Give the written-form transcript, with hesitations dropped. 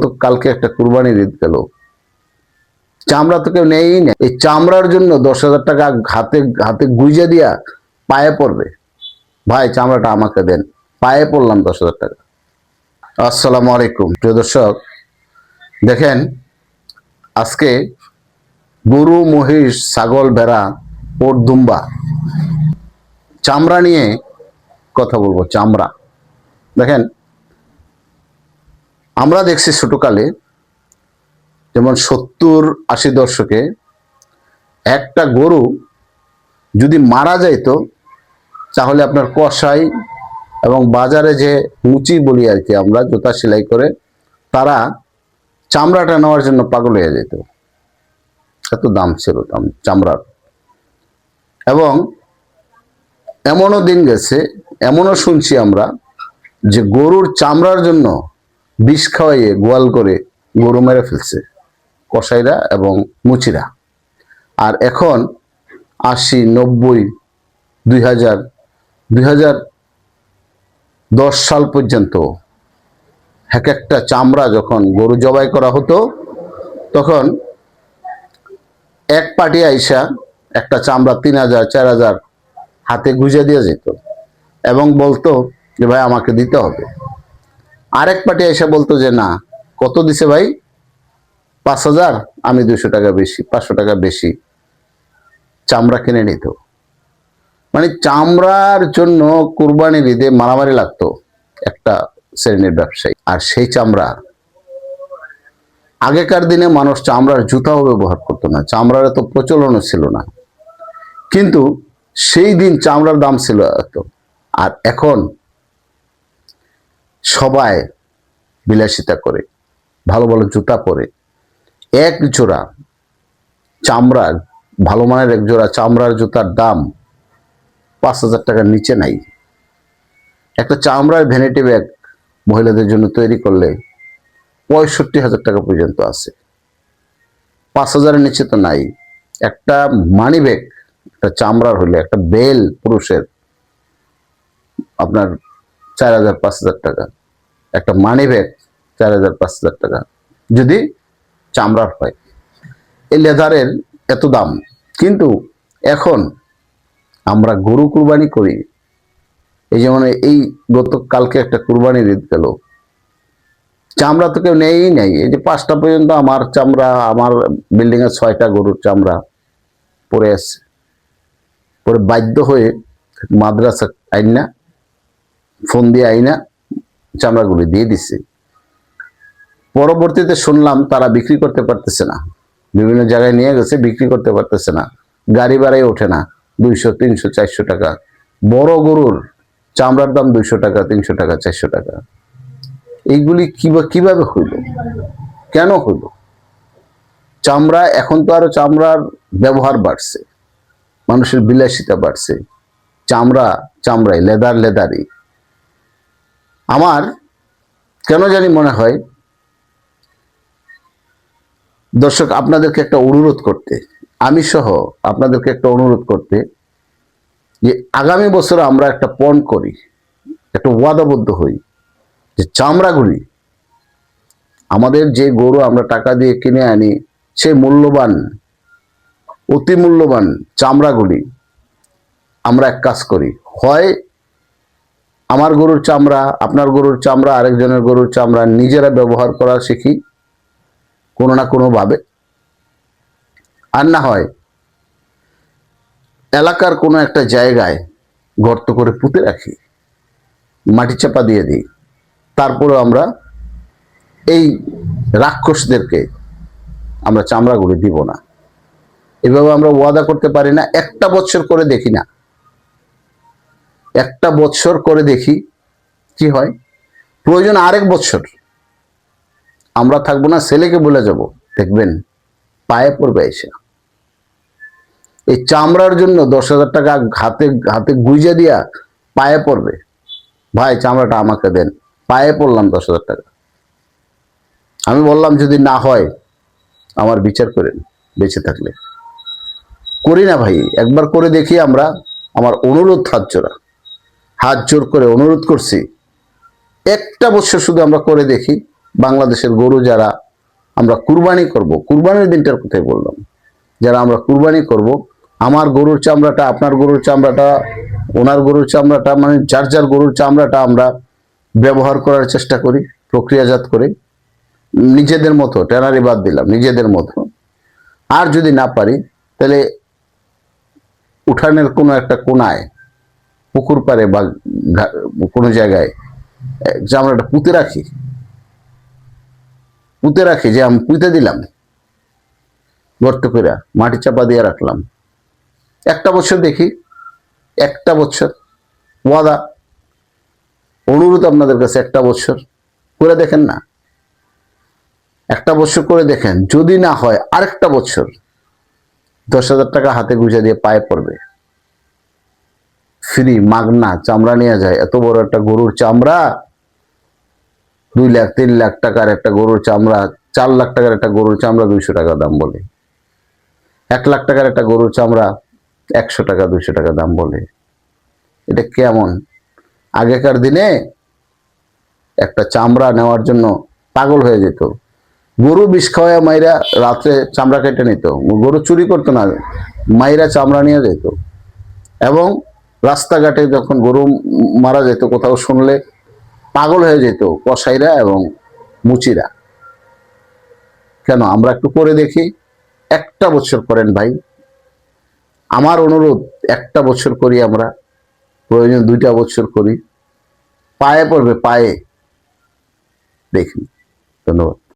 তো কালকে একটা কুরবানির ঈদ গেল, চামড়া তো কেউ নেই না। এই চামড়ার জন্য 10,000 টাকা হাতে হাতে গুইজা দিয়া পায়ে পড়বে, ভাই চামড়াটা আমাকে দেন। পায়ে পড়লাম 10,000 টাকা। আসসালামু আলাইকুম প্রিয় দর্শক, দেখেন আজকে গরু, মহিষ, ছাগল, ভেড়া, ওট, দুম্বা চামড়া নিয়ে কথা বলবো। চামড়া দেখেন, আমরা দেখছি ছোটকালে, যেমন 70-80 দশকে একটা গরু যদি মারা যাইতো তাহলে আপনার কসাই এবং বাজারে যে মুচি বলি আর কি, আমরা জুতা সেলাই করে, তারা চামড়াটা নেওয়ার জন্য পাগল হয়ে যেত। এত দাম ছিল চামড়ার। এবং এমনও দিন গেছে, এমনও শুনছি আমরা, যে গরুর চামড়ার জন্য বিষ খাওয়াইয়ে গোয়াল করে গরু মেরে ফেলছে কসাইরা এবং মুচিরা। আর এখন 80, 90, 2000, 2010 সাল পর্যন্ত এক একটা চামড়া যখন গরু জবাই করা হতো, তখন এক পার্টি আইসা একটা চামড়া 3,000, 4,000 হাতে গুঁজে দিয়ে যেত এবং বলতো যে ভাই আমাকে দিতে হবে। আরেক পার্টি আইসা বলতো যে না, কত দিছে ভাই? 5,000, আমি 200 টাকা বেশি, 500 টাকা বেশি চামড়া কিনে নিত। মানে চামড়ার জন্য কুরবানির ঈদে মারামারি লাগতো একটা শ্রেণীর ব্যবসায়ী। আর সেই চামড়া, আগেকার দিনে মানুষ চামড়ার জুতাও ব্যবহার করতো না, চামড়ার এত প্রচলনও ছিল না, কিন্তু সেই দিন চামড়ার দাম ছিল এত। আর এখন সবাই বিলাসিতা করে, ভালো ভালো জুতা পরে। এক জোড়া চামড়ার, ভালো মানের এক জোড়া চামড়ার জুতার দাম 5,000 টাকার নিচে নাই। একটা চামড়ার ভ্যানিটি ব্যাগ মহিলাদের জন্য তৈরি করলে 65,000 টাকা পর্যন্ত আছে, 5,000-এর নিচে তো নাই। একটা মানি ব্যাগ, একটা চামড়ার হলে, একটা বেল পুরুষের আপনার 4,000, 5,000 টাকা। একটা মানি ব্যাগ 4,000, 5,000 টাকা যদি চামড়ার হয়। এই লেদারের এত দাম। কিন্তু এখন আমরা গরু কুরবানি করি, এই যেমন এই কালকে একটা কুরবানির ঈদ গেল, চামড়া তো কেউ নেই নাই। এই যে 5টা পর্যন্ত আমার চামড়া, আমার বিল্ডিং এর 6টা গরুর চামড়া পড়ে আছে। পরে বাধ্য হয়ে মাদ্রাসা আইনা, ফোন দিয়ে আইনা চামড়াগুলি দিয়ে দিছে। পরবর্তীতে শুনলাম তারা বিক্রি করতে পারতেছে না, বিভিন্ন জায়গায় নিয়ে গেছে, বিক্রি করতে পারতেছে না, গাড়ি ভাড়াই ওঠে না। 200, 300, 400 টাকা বড় গরুর চামড়ার দাম, 200 টাকা, 300 টাকা, 400 টাকা। এইগুলি কিভাবে হইল? কেন হইল? চামড়া, এখন তো আরো চামড়ার ব্যবহার বাড়ছে, মানুষের বিলাসিতা বাড়ছে, চামড়াই, লেদারই। আমার কেন জানি মনে হয়, দর্শক আপনাদেরকে একটা অনুরোধ করতে, আমি সহ আপনাদেরকে একটা অনুরোধ করতে, যে আগামী বছর আমরা একটা পণ করি, একটা ওয়াদাবদ্ধ হই, যে চামড়াগুলি, আমাদের যে গরু আমরা টাকা দিয়ে কিনে আনি, সে মূল্যবান, অতি মূল্যবান চামড়াগুলি আমরা এক কাজ করি, হয় আমার গরুর চামড়া, আপনার গরুর চামড়া, আরেকজনের গরুর চামড়া নিজেরা ব্যবহার করা শিখি কোনো না কোনো ভাবে, আর না হয় এলাকার কোনো একটা জায়গায় গর্ত করে পুঁতে রাখি, মাটি চাপা দিয়ে দিই। তারপরে আমরা এই রাক্ষসদেরকে আমরা চামড়াগুলি দিব না। এভাবে আমরা ওয়াদা করতে পারি না? একটা বছর করে দেখি না, একটা বছর করে দেখি কি হয়। প্রয়োজন আরেক বছর আমরা থাকবো না, ছেলেকে বলে যাব, দেখবেন পায়ে পড়বে এসে। এই চামড়ার জন্য 10,000 টাকা হাতে হাতে গুইজা দিয়া পায়ে পড়বে, ভাই চামড়াটা আমাকে দেন। পায়ে পড়লাম 10,000 টাকা। আমি বললাম যদি না হয় আমার বিচার করেন, বেঁচে থাকলে। করি না ভাই, একবার করে দেখি আমরা। আমার অনুরোধ, হাত জোর করে অনুরোধ করছি, একটা বছর শুধু আমরা করে দেখি, বাংলাদেশের গরু যারা আমরা কুরবানি করব, কুরবানির দিনটার কথাই বললাম, যারা আমরা কুরবানি করব, আমার গরুর চামড়াটা, আপনার গরুর চামড়াটা, ওনার গরুর চামড়াটা, মানে যার যার গরুর চামড়াটা আমরা ব্যবহার করার চেষ্টা করি, প্রক্রিয়াজাত করে নিজেদের মতো, ট্যানারি বাদ দিলাম, নিজেদের মতো। আর যদি না পারি তাহলে উঠানের কোনো একটা কোনায়, পুকুর পাড়ে বা কোনো জায়গায় চামড়াটা পুঁতে রাখি, যে আমি পুঁতে দিলাম গর্ত করে, মাটি চাপা দিয়ে রাখলাম, একটা বছর দেখি, একটা বছর ওয়াদা, অনুরোধ আপনাদের কাছে, একটা বছর করে দেখেন না, একটা বছর করে দেখেন, যদি না হয় আরেকটা বছর 10,000 টাকা হাতে গুঁজে দিয়ে পায়ে পড়বে, ফ্রি মাগনা চামড়া নিয়ে যায়। এত বড় একটা গরুর চামড়া, 2 লাখ 3 লাখ টাকার একটা গরুর চামড়া, 4 লাখ টাকার একটা গরুর চামড়া 200 টাকা দাম বলে, 1 লাখ টাকার একটা গরুর চামড়া 100 টাকা 200 টাকা দাম বলে। এটা কেমন? আগেকার দিনে একটা চামড়া নেওয়ার জন্য পাগল হয়ে যেত, গরু বিষ খাওয়া মাইরা রাত্রে চামড়া কেটে নিত, গরু চুরি করতো না, মাইরা চামড়া নিয়ে যেত। এবং রাস্তাঘাটে যখন গরু মারা যেত, কোথাও শুনলে পাগল হয়ে যেত কসাইরা এবং মুচিরা। কেন? আমরা একটু করে দেখি, একটা বছর করেন ভাই, আমার অনুরোধ, একটা বছর করি আমরা, প্রয়োজন 2টা বছর করি, পায়ে পড়বে, পায়ে দেখি। ধন্যবাদ।